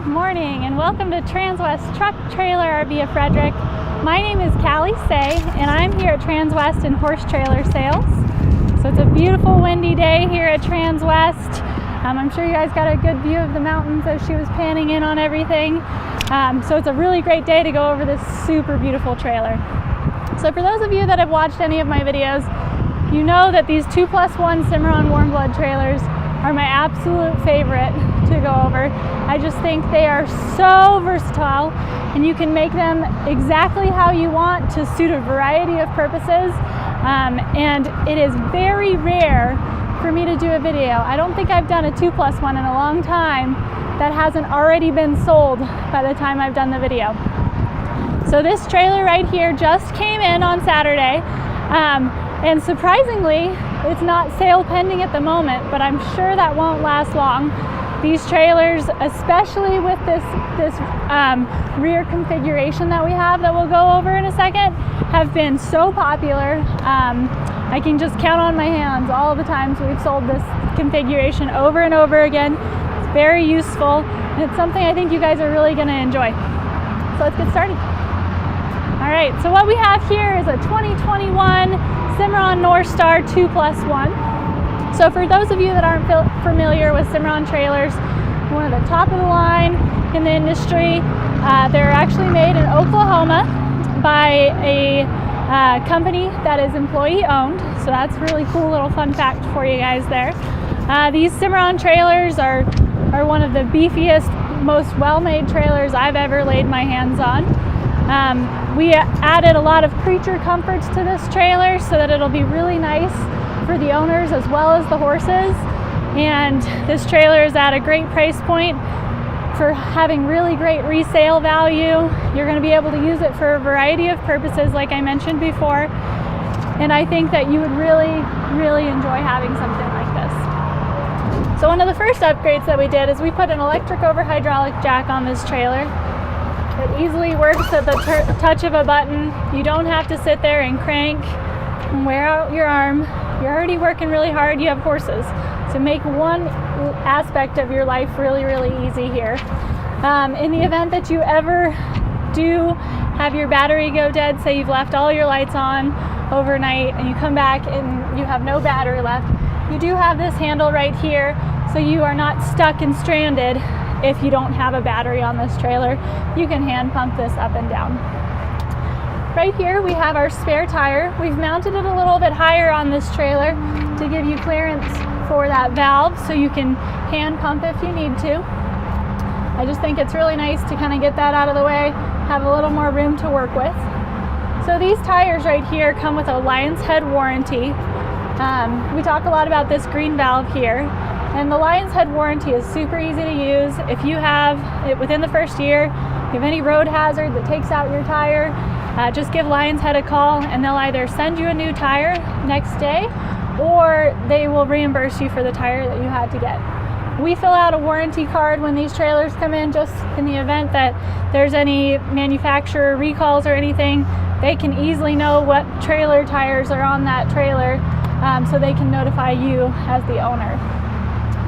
Good morning and welcome to Transwest Truck Trailer RV of Frederick. My name is Callie Say and I'm here at Transwest in Horse Trailer Sales. So it's a beautiful windy day here at Transwest. I'm sure you guys got a good view of the mountains as she was panning in on everything. So it's a really great day to go over this super beautiful trailer. So for those of you that have watched any of my videos, you know that these 2+1 Cimarron Warmblood trailers are my absolute favorite to go over. I just think they are so versatile and you can make them exactly how you want to suit a variety of purposes. And it is very rare for me to do a video. I don't think I've done a 2+1 in a long time that hasn't already been sold by the time I've done the video. So this trailer right here just came in on Saturday. And surprisingly, it's not sale pending at the moment, but I'm sure that won't last long. These trailers, especially with this rear configuration that we have that we'll go over in a second, have been so popular. I can just count on my hands all the times we've sold this configuration over and over again. It's very useful, and it's something I think you guys are really going to enjoy. So let's get started. All right, so what we have here is a 2021 Cimarron Norstar 2+1. So for those of you that aren't familiar with Cimarron trailers, one of the top of the line in the industry. They're actually made in Oklahoma by a company that is employee owned. So that's a really cool little fun fact for you guys there. These Cimarron trailers are one of the beefiest, most well-made trailers I've ever laid my hands on. We added a lot of creature comforts to this trailer so that it'll be really nice for the owners as well as the horses. And this trailer is at a great price point for having really great resale value. You're going to be able to use it for a variety of purposes like I mentioned before. And I think that you would really, really enjoy having something like this. So one of the first upgrades that we did is we put an electric over hydraulic jack on this trailer. It easily works at the touch of a button. You don't have to sit there and crank and wear out your arm. You're already working really hard. You have horses. So make one aspect of your life really, really easy here. In the event that you ever do have your battery go dead, say you've left all your lights on overnight and you come back and you have no battery left, you do have this handle right here so you are not stuck and stranded. If you don't have a battery on this trailer, you can hand pump this up and down. Right here we have our spare tire. We've mounted it a little bit higher on this trailer to give you clearance for that valve so you can hand pump if you need to. I just think it's really nice to kind of get that out of the way, have a little more room to work with. So these tires right here come with a Lion's Head warranty. We talk a lot about this green valve here. And the Lion's Head warranty is super easy to use. If you have it within the first year, you have any road hazard that takes out your tire, just give Lion's Head a call and they'll either send you a new tire next day or they will reimburse you for the tire that you had to get. We fill out a warranty card when these trailers come in, just in the event that there's any manufacturer recalls or anything. They can easily know what trailer tires are on that trailer, so they can notify you as the owner.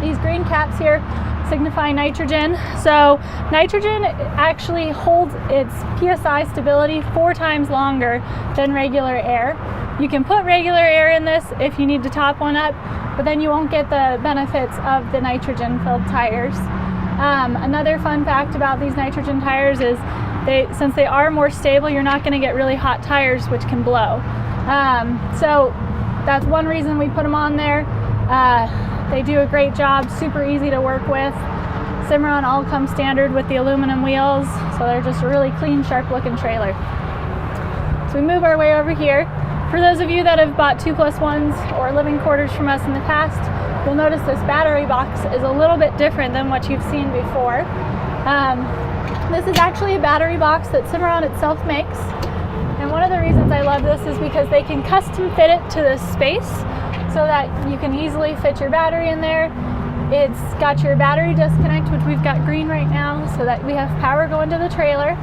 These green caps here signify nitrogen. So nitrogen actually holds its PSI stability 4 times longer than regular air. You can put regular air in this if you need to top one up, but then you won't get the benefits of the nitrogen filled tires. Another fun fact about these nitrogen tires is since they are more stable, you're not going to get really hot tires which can blow. So that's one reason we put them on there. They do a great job, super easy to work with. Cimarron all come standard with the aluminum wheels, so they're just a really clean, sharp looking trailer. So we move our way over here. For those of you that have bought 2+1s or living quarters from us in the past, you'll notice this battery box is a little bit different than what you've seen before. This is actually a battery box that Cimarron itself makes. And one of the reasons I love this is because they can custom fit it to this space so that you can easily fit your battery in there. It's got your battery disconnect, which we've got green right now, so that we have power going to the trailer.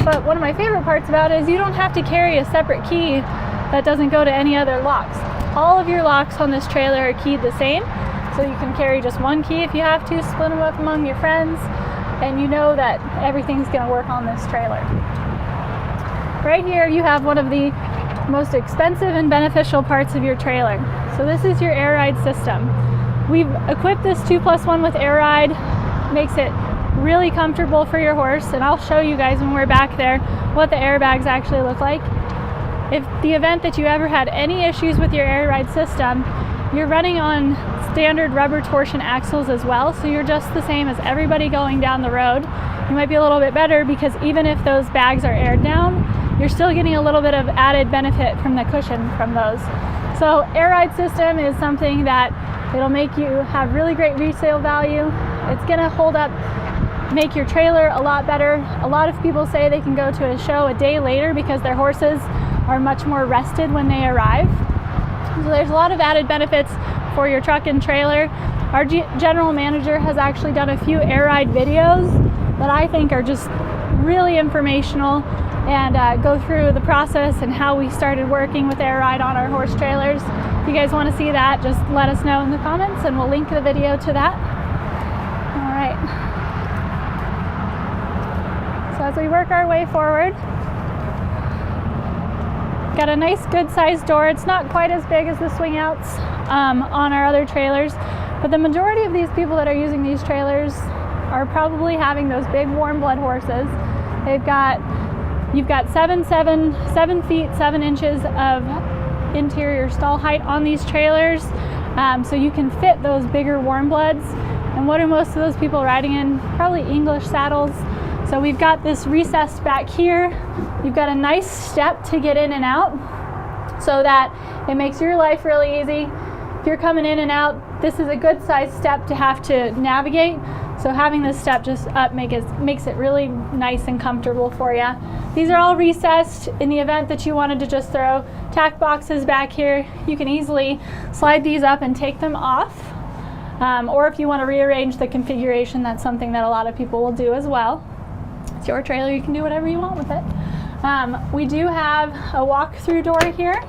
But one of my favorite parts about it is you don't have to carry a separate key that doesn't go to any other locks. All of your locks on this trailer are keyed the same, so you can carry just one key if you have to, split them up among your friends. and you know that everything's going to work on this trailer. Right here you have one of the most expensive and beneficial parts of your trailer. So this is your air ride system. We've equipped this 2+1 with air ride, makes it really comfortable for your horse, and I'll show you guys when we're back there what the airbags actually look like. If the event that you ever had any issues with your air ride system, you're running on standard rubber torsion axles as well, so you're just the same as everybody going down the road. You might be a little bit better because even if those bags are aired down, you're still getting a little bit of added benefit from the cushion from those. So air ride system is something that it'll make you have really great resale value. It's gonna hold up, make your trailer a lot better. A lot of people say they can go to a show a day later because their horses are much more rested when they arrive. So there's a lot of added benefits for your truck and trailer. Our general manager has actually done a few air ride videos that I think are just really informational and go through the process and how we started working with air ride on our horse trailers. If you guys want to see that, just let us know in the comments and we'll link the video to that. All right. So as we work our way forward, got a nice good sized door. It's not quite as big as the swing outs on our other trailers, but the majority of these people that are using these trailers are probably having those big warm blood horses. You've got 7 feet 7 inches of interior stall height on these trailers, so you can fit those bigger warm bloods. And what are most of those people riding in? Probably English saddles. So we've got this recessed back here. You've got a nice step to get in and out so that it makes your life really easy. If you're coming in and out, this is a good sized step to have to navigate. So having this step just up makes it really nice and comfortable for you. These are all recessed. In the event that you wanted to just throw tack boxes back here, you can easily slide these up and take them off. Or if you want to rearrange the configuration, that's something that a lot of people will do as well. It's your trailer, you can do whatever you want with it. We do have a walk-through door here.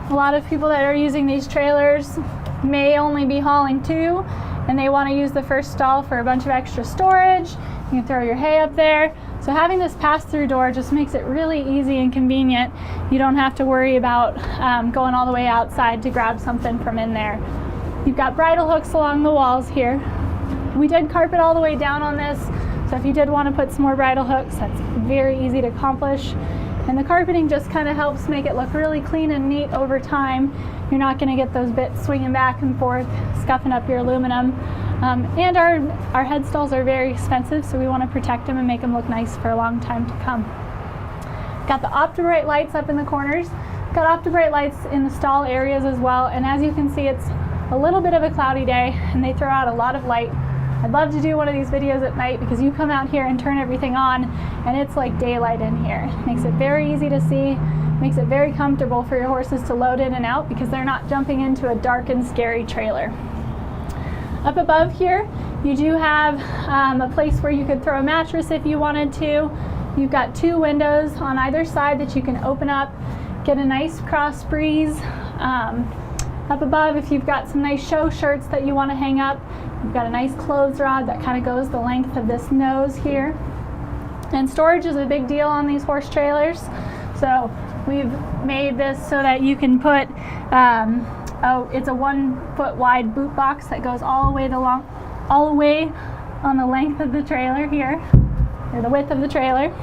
A lot of people that are using these trailers may only be hauling 2 and they want to use the first stall for a bunch of extra storage. You can throw your hay up there. So having this pass-through door just makes it really easy and convenient. You don't have to worry about going all the way outside to grab something from in there. You've got bridle hooks along the walls here. We did carpet all the way down on this, so if you did want to put some more bridle hooks, that's very easy to accomplish. And the carpeting just kind of helps make it look really clean and neat over time. You're not going to get those bits swinging back and forth, scuffing up your aluminum. And our head stalls are very expensive, so we want to protect them and make them look nice for a long time to come. Got the OptiBrite lights up in the corners. Got OptiBrite lights in the stall areas as well, and as you can see, it's a little bit of a cloudy day and they throw out a lot of light. I'd love to do one of these videos at night because you come out here and turn everything on and it's like daylight in here. Makes it very easy to see, makes it very comfortable for your horses to load in and out because they're not jumping into a dark and scary trailer. Up above here, you do have a place where you could throw a mattress if you wanted to. You've got 2 windows on either side that you can open up, get a nice cross breeze. Up above, if you've got some nice show shirts that you want to hang up, you've got a nice clothes rod that kind of goes the length of this nose here. And storage is a big deal on these horse trailers. So we've made this so that you can put, it's a 1 foot wide boot box that goes all the way on the length of the trailer here, or the width of the trailer.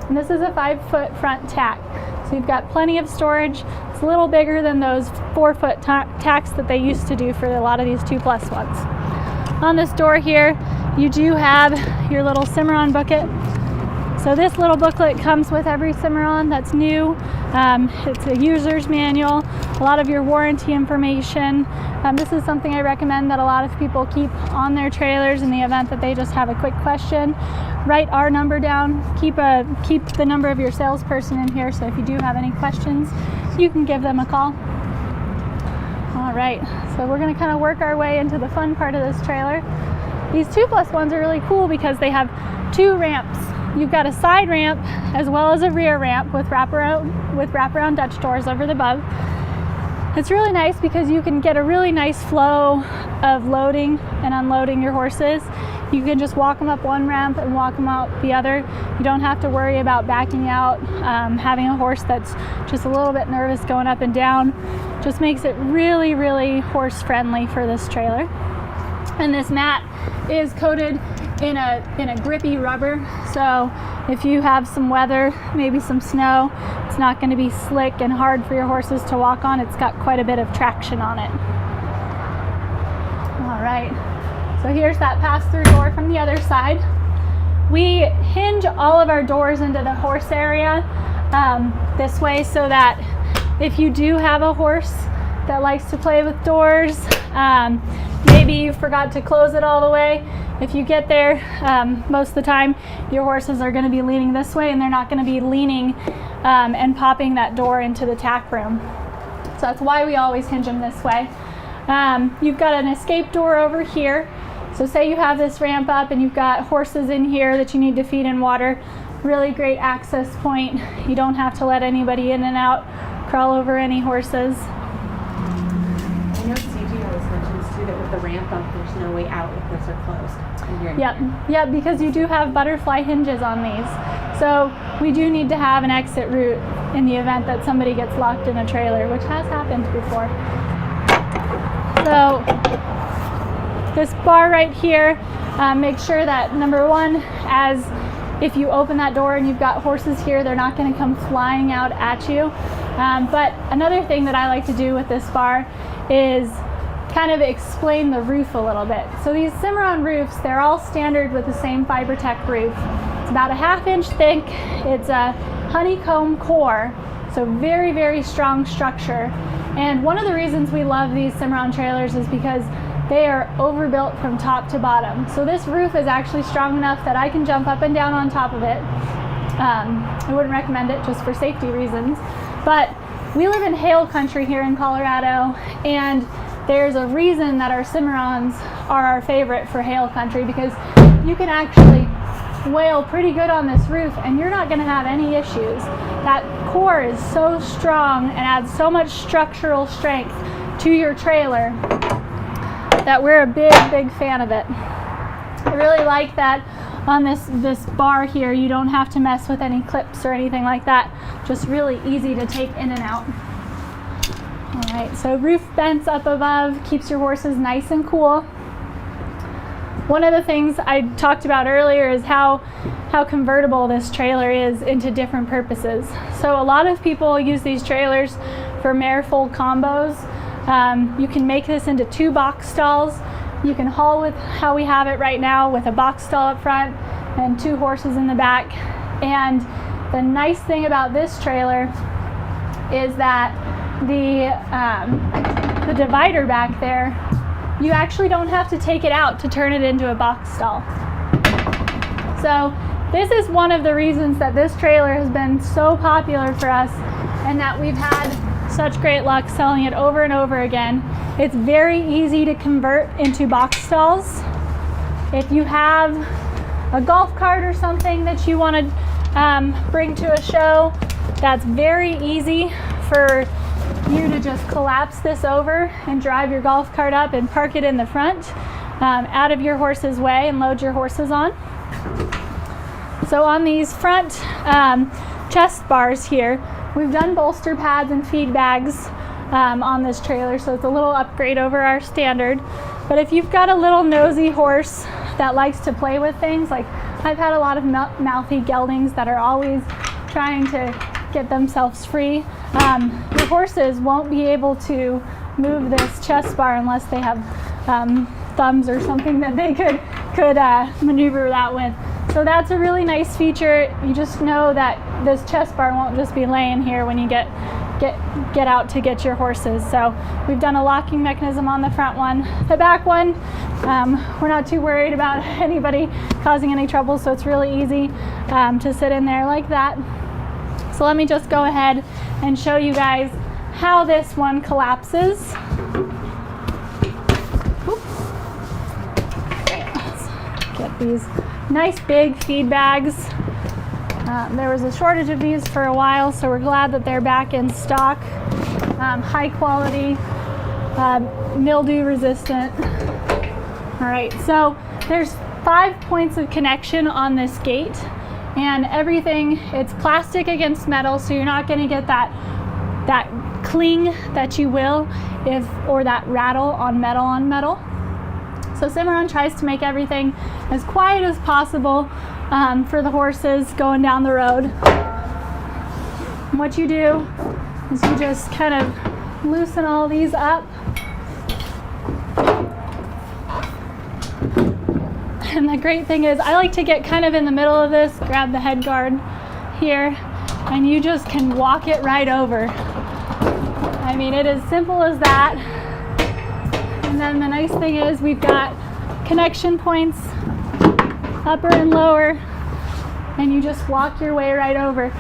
And this is a 5 foot front tack. So you've got plenty of storage. It's a little bigger than those 4 foot tacks that they used to do for a lot of these 2+1s. On this door here, you do have your little Cimarron booklet. So this little booklet comes with every Cimarron that's new. It's a user's manual, a lot of your warranty information. This is something I recommend that a lot of people keep on their trailers in the event that they just have a quick question. Write our number down, keep the number of your salesperson in here, so if you do have any questions, you can give them a call. All right, so we're gonna kind of work our way into the fun part of this trailer. These 2+1s are really cool because they have 2 ramps. You've got a side ramp as well as a rear ramp with wraparound Dutch doors over the above. It's really nice because you can get a really nice flow of loading and unloading your horses. You can just walk them up one ramp and walk them out the other. You don't have to worry about backing out, having a horse that's just a little bit nervous going up and down. Just makes it really, really horse friendly for this trailer. And this mat is coated in a grippy rubber, so if you have some weather, maybe some snow, it's not going to be slick and hard for your horses to walk on. It's got quite a bit of traction on it. All right, so here's that pass-through door from the other side. We hinge all of our doors into the horse area this way, so that if you do have a horse that likes to play with doors, maybe you forgot to close it all the way. If you get there, most of the time your horses are going to be leaning this way, and they're not going to be leaning and popping that door into the tack room. So that's why we always hinge them this way. You've got an escape door over here. So say you have this ramp up and you've got horses in here that you need to feed and water. Really great access point. You don't have to let anybody in and out, crawl over any horses. I know CG always mentions too that with the ramp up, there's no way out if those are closed. Yep, because you do have butterfly hinges on these. So we do need to have an exit route in the event that somebody gets locked in a trailer, which has happened before. So this bar right here, make sure that number one, as if you open that door and you've got horses here, they're not going to come flying out at you. But another thing that I like to do with this bar is kind of explain the roof a little bit. So these Cimarron roofs, they're all standard with the same FiberTech roof. It's about a 1/2 inch thick. It's a honeycomb core, so very, very strong structure. And one of the reasons we love these Cimarron trailers is because they are overbuilt from top to bottom. So this roof is actually strong enough that I can jump up and down on top of it. I wouldn't recommend it just for safety reasons, but we live in hail country here in Colorado, and there's a reason that our Cimarrons are our favorite for hail country, because you can actually wail pretty good on this roof and you're not going to have any issues. That core is so strong and adds so much structural strength to your trailer that we're a big, big fan of it. I really like that on this bar here, you don't have to mess with any clips or anything like that. Just really easy to take in and out. All right, so roof vents up above keeps your horses nice and cool. One of the things I talked about earlier is how convertible this trailer is into different purposes. So a lot of people use these trailers for mare-foal combos. You can make this into 2 box stalls. You can haul with how we have it right now, with a box stall up front and 2 horses in the back. And the nice thing about this trailer is that the divider back there, you actually don't have to take it out to turn it into a box stall. So this is one of the reasons that this trailer has been so popular for us and that we've had such great luck selling it over and over again. It's very easy to convert into box stalls. If you have a golf cart or something that you want to bring to a show, that's very easy for you to just collapse this over and drive your golf cart up and park it in the front, out of your horse's way, and load your horses on. So on these front chest bars here, we've done bolster pads and feed bags on this trailer, so it's a little upgrade over our standard. But if you've got a little nosy horse that likes to play with things, like I've had a lot of mouthy geldings that are always trying to get themselves free, your horses won't be able to move this chest bar unless they have thumbs or something that they could maneuver that with. So that's a really nice feature. You just know that this chest bar won't just be laying here when you get out to get your horses. So we've done a locking mechanism on the front one. The back one, we're not too worried about anybody causing any trouble, so it's really easy to sit in there like that. So let me just go ahead and show you guys how this one collapses. Let's get these nice big feed bags. There was a shortage of these for a while, so we're glad that they're back in stock. High quality, mildew resistant. All right, so there's 5 points of connection on this gate, and everything, it's plastic against metal, so you're not going to get that cling that you will or that rattle on metal. So Cimarron tries to make everything as quiet as possible for the horses going down the road. And what you do is you just kind of loosen all these up. And the great thing is I like to get kind of in the middle of this, grab the head guard here, and you just can walk it right over. I mean, it is simple as that. And then the nice thing is we've got connection points, upper and lower, and you just walk your way right over.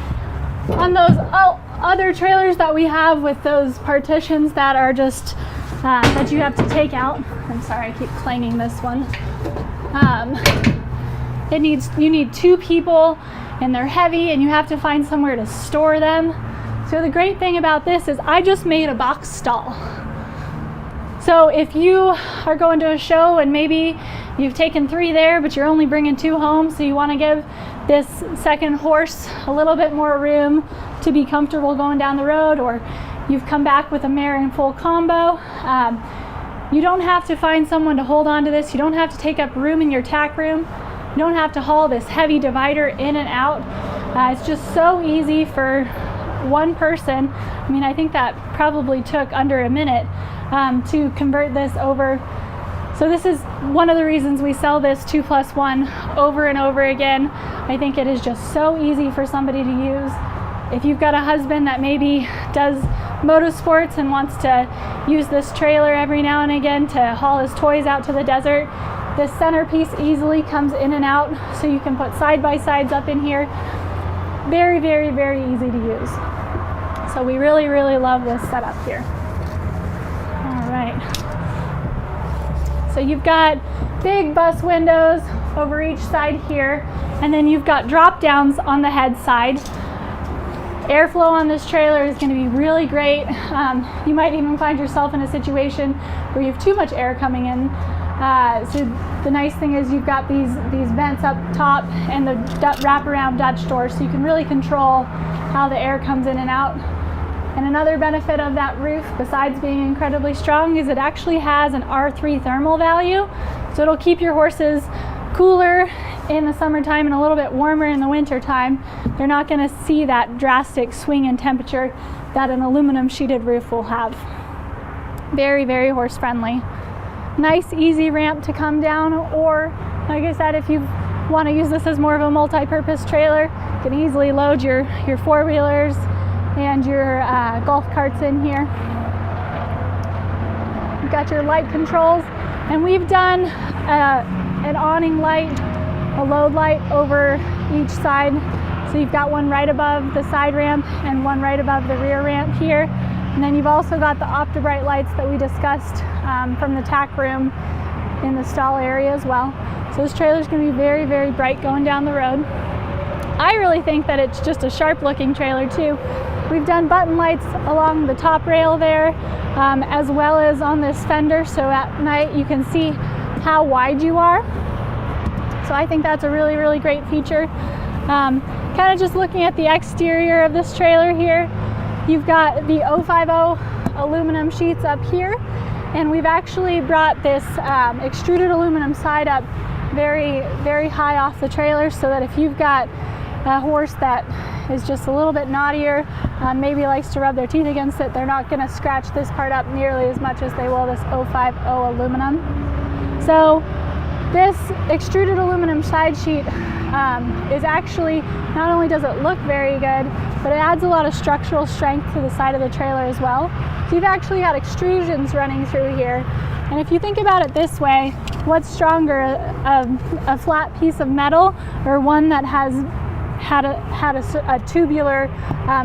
On those other trailers that we have with those partitions that are just, that you have to take out. I'm sorry, I keep clanging this one. You need 2 people, and they're heavy, and you have to find somewhere to store them. So the great thing about this is I just made a box stall. So if you are going to a show and maybe you've taken 3 there, but you're only bringing 2 home, so you want to give this second horse a little bit more room to be comfortable going down the road, or you've come back with a mare in full combo, you don't have to find someone to hold on to this. You don't have to take up room in your tack room. You don't have to haul this heavy divider in and out. It's just so easy for one person. I mean, I think that probably took under a minute to convert this over. So this is one of the reasons we sell this 2+1 over and over again. I think it is just so easy for somebody to use. If you've got a husband that maybe does motorsports and wants to use this trailer every now and again to haul his toys out to the desert, this centerpiece easily comes in and out, so you can put side-by-sides up in here. Very, very, very easy to use. So we really, really love this setup here. All right. So you've got big bus windows over each side here, and then you've got drop downs on the head side. Airflow on this trailer is going to be really great. You might even find yourself in a situation where you have too much air coming in. So the nice thing is you've got these vents up top and the wraparound Dutch doors, so you can really control how the air comes in and out. And another benefit of that roof, besides being incredibly strong, is it actually has an R3 thermal value. So it'll keep your horses cooler in the summertime and a little bit warmer in the winter time. They're not going to see that drastic swing in temperature that an aluminum sheeted roof will have. Very, very horse friendly. Nice easy ramp to come down, or like I said, if you want to use this as more of a multi-purpose trailer, you can easily load your 4-wheelers and your golf carts in here. You've got your light controls, and we've done an awning light, a load light over each side. So you've got one right above the side ramp and one right above the rear ramp here. And then you've also got the OptiBright lights that we discussed from the tack room in the stall area as well. So this trailer is going to be very, very bright going down the road. I really think that it's just a sharp looking trailer too. We've done button lights along the top rail there, as well as on this fender, so at night you can see how wide you are. So I think that's a really, really great feature. Kind of just looking at the exterior of this trailer here, you've got the 050 aluminum sheets up here, and we've actually brought this extruded aluminum side up very, very high off the trailer, so that if you've got a horse that is just a little bit naughtier, maybe likes to rub their teeth against it, they're not going to scratch this part up nearly as much as they will this 050 aluminum. So this extruded aluminum side sheet is actually, not only does it look very good, but it adds a lot of structural strength to the side of the trailer as well. So you've actually got extrusions running through here. And if you think about it this way, what's stronger, a flat piece of metal or one that has had a tubular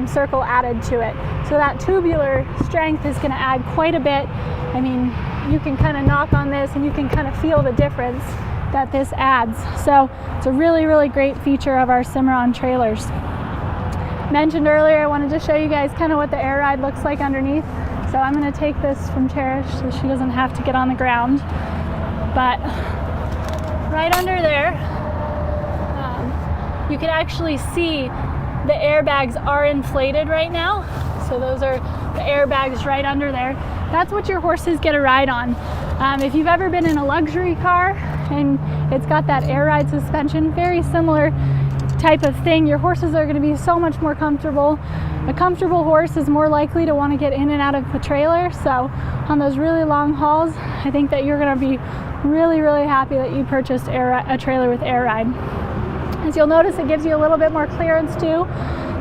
circle added to it? So that tubular strength is going to add quite a bit. I mean, you can kind of knock on this and you can kind of feel the difference that this adds. So it's a really, really great feature of our Cimarron trailers. Mentioned earlier, I wanted to show you guys kind of what the air ride looks like underneath. So I'm going to take this from Cherish so she doesn't have to get on the ground. But right under there, you can actually see the airbags are inflated right now. So those are the airbags right under there. That's what your horses get a ride on. If you've ever been in a luxury car and it's got that air ride suspension, very similar type of thing, your horses are going to be so much more comfortable. A comfortable horse is more likely to want to get in and out of the trailer. So on those really long hauls, I think that you're going to be really, really happy that you purchased a trailer with air ride. As you'll notice, it gives you a little bit more clearance too.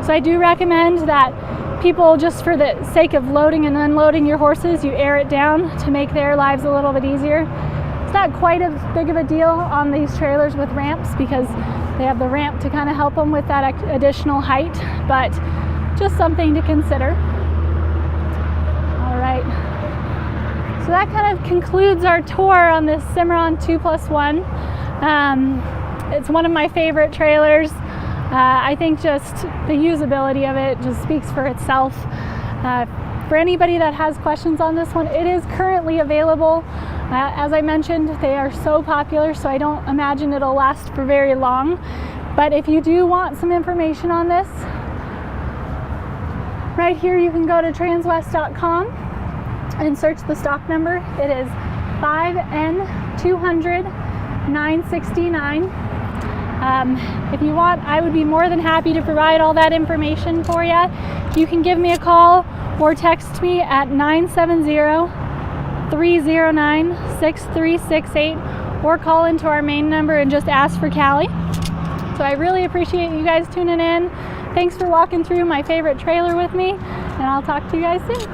So I do recommend that people, just for the sake of loading and unloading your horses, you air it down to make their lives a little bit easier. It's not quite as big of a deal on these trailers with ramps because they have the ramp to kind of help them with that additional height, but just something to consider. All right, so that kind of concludes our tour on this Cimarron 2+1. It's one of my favorite trailers. I think just the usability of it just speaks for itself. For anybody that has questions on this one, it is currently available. As I mentioned, they are so popular, so I don't imagine it'll last for very long. But if you do want some information on this, right here you can go to transwest.com and search the stock number. It is 5N200-969. If you want, I would be more than happy to provide all that information for you. You can give me a call or text me at 970-309-6368 or call into our main number and just ask for Callie. So I really appreciate you guys tuning in. Thanks for walking through my favorite trailer with me, and I'll talk to you guys soon.